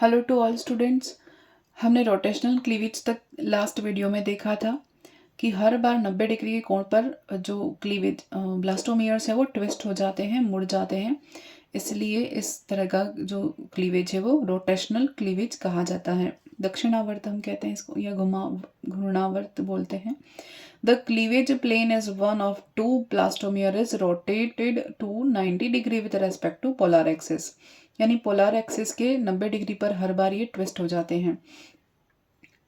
Hello to all students. हमने rotational cleavage तक last video में देखा था कि हर बार 90 डिग्री के कोण पर जो क्लीवेज ब्लास्टोमियर्स है वो ट्विस्ट हो जाते हैं, मुड़ जाते हैं। इसलिए इस तरह का जो क्लीवेज है वो रोटेशनल क्लीवेज कहा जाता है। दक्षिणावर्त हम कहते हैं इसको, या घूर्णावर्त बोलते हैं। The cleavage plane is one of two blastomere is rotated to 90 degree with respect to polar axis. यानी पोलर एक्सिस के 90 डिग्री पर हर बार ये ट्विस्ट हो जाते हैं।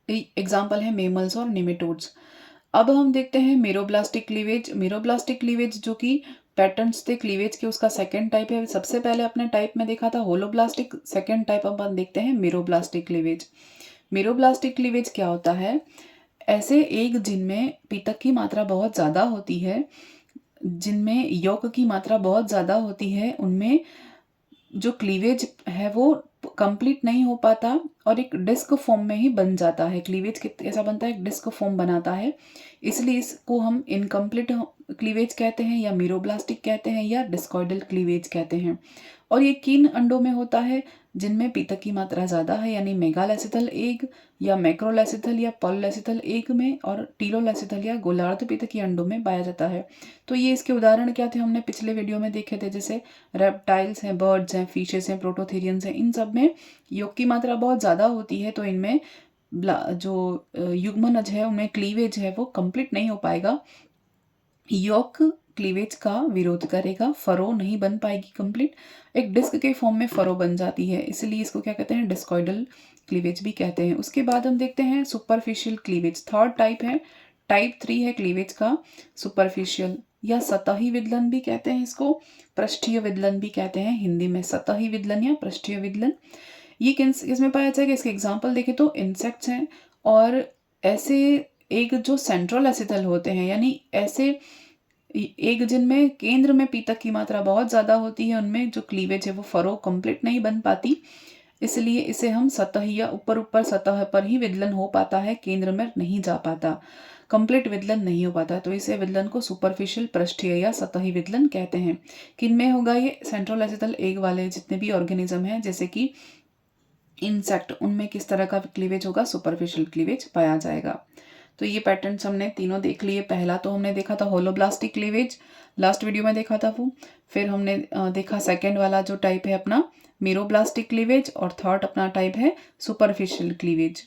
एग्जाम्पल है मेमल्स और निमेटोड्स। अब हम देखते हैं मेरोब्लास्टिक क्लीवेज। मेरोब्लास्टिक क्लीवेज जो कि पैटर्न्स थे क्लीवेज के, उसका सेकेंड टाइप है। सबसे पहले अपने टाइप में देखा था होलोब्लास्टिक, सेकेंड टाइप अपन देखते हैं मेरोब्लास्टिक क्लीवेज। मेरोब्लास्टिक क्लीवेज क्या होता है? ऐसे एक जिनमें पीतक की मात्रा बहुत ज़्यादा होती है, जिनमें यौक की मात्रा बहुत ज़्यादा होती है, उनमें जो क्लीवेज है वो कंप्लीट नहीं हो पाता और एक डिस्क फॉर्म में ही बन जाता है। क्लीवेज कैसा बनता है? एक डिस्क फॉर्म बनाता है। इसलिए इसको हम इनकम्प्लीट क्लीवेज कहते हैं, या मीरोब्लास्टिक कहते हैं, या डिस्कॉइडल क्लीवेज कहते हैं। और ये किन अंडों में होता है? जिनमें पीतक की मात्रा ज़्यादा है, यानी मेगालेसिथल एग, या मैक्रोलेसिथल या पॉलिलेसिथल एग में, और टीलोलेसिथल या गोलार्ध पीतकी अंडों में पाया जाता है। तो ये इसके उदाहरण क्या थे? हमने पिछले वीडियो में देखे थे। जैसे रेप्टाइल्स हैं, बर्ड्स हैं, फिशेस हैं, प्रोटोथेरियंस हैं, इन सब में योग की मात्रा बहुत ज़्यादा होती है, तो इनमें जो युग्मनज है उनमें क्लीवेज है वो कंप्लीट नहीं हो पाएगा। योग क्लीवेज का विरोध करेगा, फरो नहीं बन पाएगी कंप्लीट, एक डिस्क के फॉर्म में फरो बन जाती है। इसलिए इसको क्या कहते हैं? डिस्कॉइडल क्लीवेज भी कहते हैं। उसके बाद हम देखते हैं सुपरफिशियल क्लीवेज। थर्ड टाइप है, टाइप 3 है क्लीवेज का, सुपरफिशियल या सतही विदलन भी कहते हैं इसको, पृष्ठीय विदलन भी कहते हैं हिंदी में। सतही विदलन या पृष्ठीय विदलन ये किसमें पाया जाएगा? इसके एग्जाम्पल देखें तो इंसेक्ट्स हैं, और ऐसे एक जो सेंट्रल एसिथल होते हैं, यानी ऐसे एक जिनमें केंद्र में पीतक की मात्रा बहुत ज़्यादा होती है, उनमें जो क्लीवेज है वो फरो कंप्लीट नहीं बन पाती। इसलिए इसे हम सतही या ऊपर ऊपर सतह पर ही विदलन हो पाता है, केंद्र में नहीं जा पाता, कंप्लीट विदलन नहीं हो पाता। तो इसे विदलन को सुपरफिशियल पृष्ठीय या सतही विदलन कहते हैं। किन में होगा ये? सेंट्रल एसिथल एग वाले जितने भी ऑर्गेनिज्म हैं, जैसे कि इंसेक्ट, उनमें किस तरह का क्लीवेज होगा? सुपरफिशियल क्लीवेज पाया जाएगा। तो ये पैटर्न्स हमने तीनों देख लिए। पहला तो हमने देखा था होलोब्लास्टिक क्लीवेज, लास्ट वीडियो में देखा था वो। फिर हमने देखा सेकेंड वाला जो टाइप है अपना मीरोब्लास्टिक क्लीवेज, और थर्ड अपना टाइप है सुपरफिशियल क्लीवेज।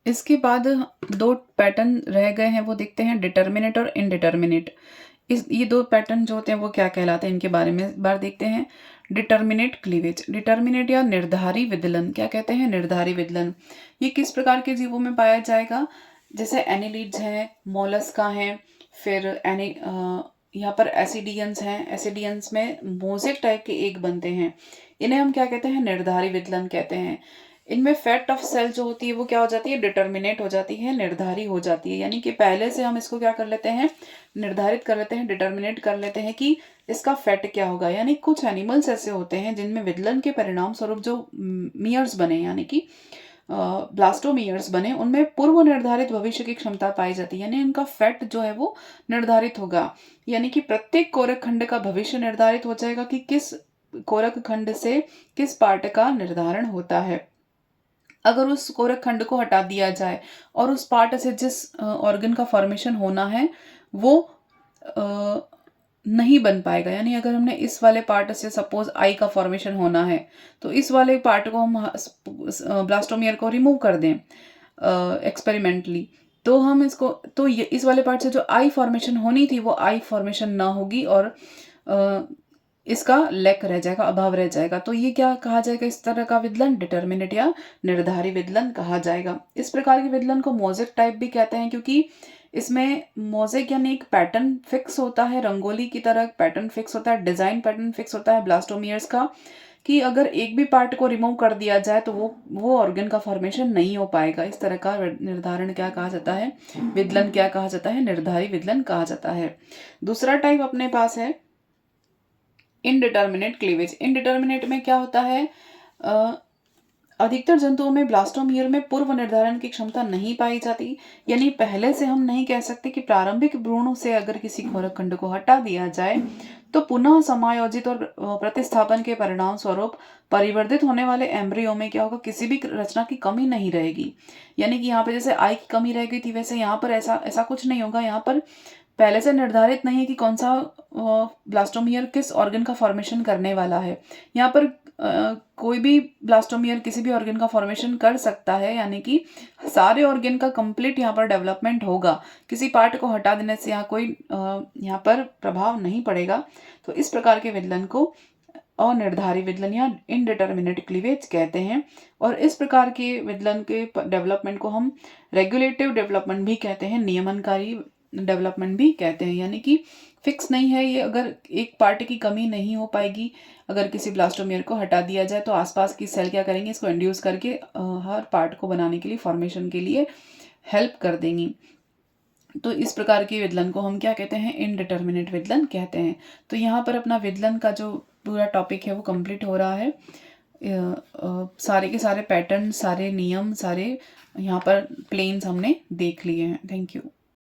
इसके बाद दो पैटर्न रह गए हैं, वो देखते हैं, डिटर्मिनेट और इनडिटर्मिनेट। ये दो पैटर्न जो होते हैं वो क्या कहलाते हैं, इनके बारे में इस बार देखते हैं। डिटर्मिनेट क्लीवेज, डिटर्मिनेट या निर्धारी विदलन। क्या कहते हैं? निर्धारी विदलन। ये किस प्रकार के जीवों में पाया जाएगा? जैसे एनिलिड्स हैं, मोलस्का हैं, फिर यहाँ पर एसिडियंस हैं। एसिडियंस में मोजेक टाइप के एग बनते हैं, इन्हें हम क्या कहते हैं? निर्धारी विदलन कहते हैं। इनमें फैट ऑफ सेल जो होती है वो क्या हो जाती है? डिटर्मिनेट हो जाती है, निर्धारी हो जाती है। यानी कि पहले से हम इसको क्या कर लेते हैं? निर्धारित कर लेते हैं, डिटर्मिनेट कर लेते हैं कि इसका फैट क्या होगा। यानी कुछ एनिमल्स ऐसे होते हैं जिनमें विदलन के परिणाम स्वरूप जो मियर्स बने, यानी कि ब्लास्टोमियर्स बने, उनमें पूर्व निर्धारित भविष्य की क्षमता पाई जाती है। यानी इनका फैट जो है वो निर्धारित होगा। यानी कि प्रत्येक कोरक खंड का भविष्य निर्धारित हो जाएगा कि किस कोरक खंड से किस पार्ट का निर्धारण होता है। अगर उस कोरक खंड को हटा दिया जाए और उस पार्ट से जिस ऑर्गन का फॉर्मेशन होना है वो नहीं बन पाएगा। यानी अगर हमने इस वाले पार्ट से सपोज आई का फॉर्मेशन होना है, तो इस वाले पार्ट को हम ब्लास्टोमियर को रिमूव कर दें एक्सपेरिमेंटली, तो हम इसको, तो ये इस वाले पार्ट से जो आई फॉर्मेशन होनी थी वो आई फॉर्मेशन ना होगी, और इसका लैक रह जाएगा, अभाव रह जाएगा। तो ये क्या कहा जाएगा? इस तरह का विदलन डिटर्मिनेट या निर्धारी विदलन कहा जाएगा। इस प्रकार के विदलन को मोजेक टाइप भी कहते हैं, क्योंकि इसमें मोजेक यानी एक पैटर्न फिक्स होता है, रंगोली की तरह पैटर्न फिक्स होता है, डिजाइन पैटर्न फिक्स होता है ब्लास्टोमियर्स का, कि अगर एक भी पार्ट को रिमूव कर दिया जाए तो वो ऑर्गन का फॉर्मेशन नहीं हो पाएगा। इस तरह का निर्धारण क्या कहा जाता है? विदलन क्या कहा जाता है? निर्धारी विदलन कहा जाता है। दूसरा टाइप अपने पास है इनडिटर्मिनेट क्लीवेज। इनडिटर्मिनेट में क्या होता है? अधिकतर जंतुओं में ब्लास्टोमियर में पूर्व निर्धारण की क्षमता नहीं पाई जाती, यानी पहले से हम नहीं कह सकते कि प्रारंभिक भ्रूणों से अगर किसी खोरक खंड को हटा दिया जाए तो पुनः समायोजित और प्रतिस्थापन के परिणाम स्वरूप परिवर्धित होने वाले एम्ब्रियो में क्या होगा, किसी भी रचना की कमी नहीं रहेगी। यानी कि यहाँ पे जैसे आई की कमी रह गई थी, वैसे यहाँ पर ऐसा ऐसा कुछ नहीं होगा। यहाँ पर पहले से निर्धारित नहीं है कि कौन सा ब्लास्टोमियर किस ऑर्गन का फॉर्मेशन करने वाला है। यहाँ पर कोई भी ब्लास्टोमियर किसी भी ऑर्गन का फॉर्मेशन कर सकता है, यानी कि सारे ऑर्गन का कंप्लीट यहाँ पर डेवलपमेंट होगा। किसी पार्ट को हटा देने से यहाँ कोई यहाँ पर प्रभाव नहीं पड़ेगा। तो इस प्रकार के विदलन को अनिर्धारित विदलन या इनडिटर्मिनेट क्लीवेज कहते हैं। और इस प्रकार के विदलन के डेवलपमेंट को हम रेगुलेटिव डेवलपमेंट भी कहते हैं, नियमनकारी डेवलपमेंट भी कहते हैं। यानी कि फिक्स नहीं है ये, अगर एक पार्ट की कमी नहीं हो पाएगी, अगर किसी ब्लास्टोमियर को हटा दिया जाए तो आसपास की सेल क्या करेंगे, इसको इंड्यूस करके हर पार्ट को बनाने के लिए, फॉर्मेशन के लिए हेल्प कर देंगी। तो इस प्रकार के विदलन को हम क्या कहते हैं, इनडिटर्मिनेट विदलन कहते हैं। तो यहाँ पर अपना विदलन का जो पूरा टॉपिक है वो कंप्लीट हो रहा है। सारे के सारे पैटर्न, सारे नियम, सारे यहाँ पर प्लेन्स हमने देख लिए हैं। Thank you.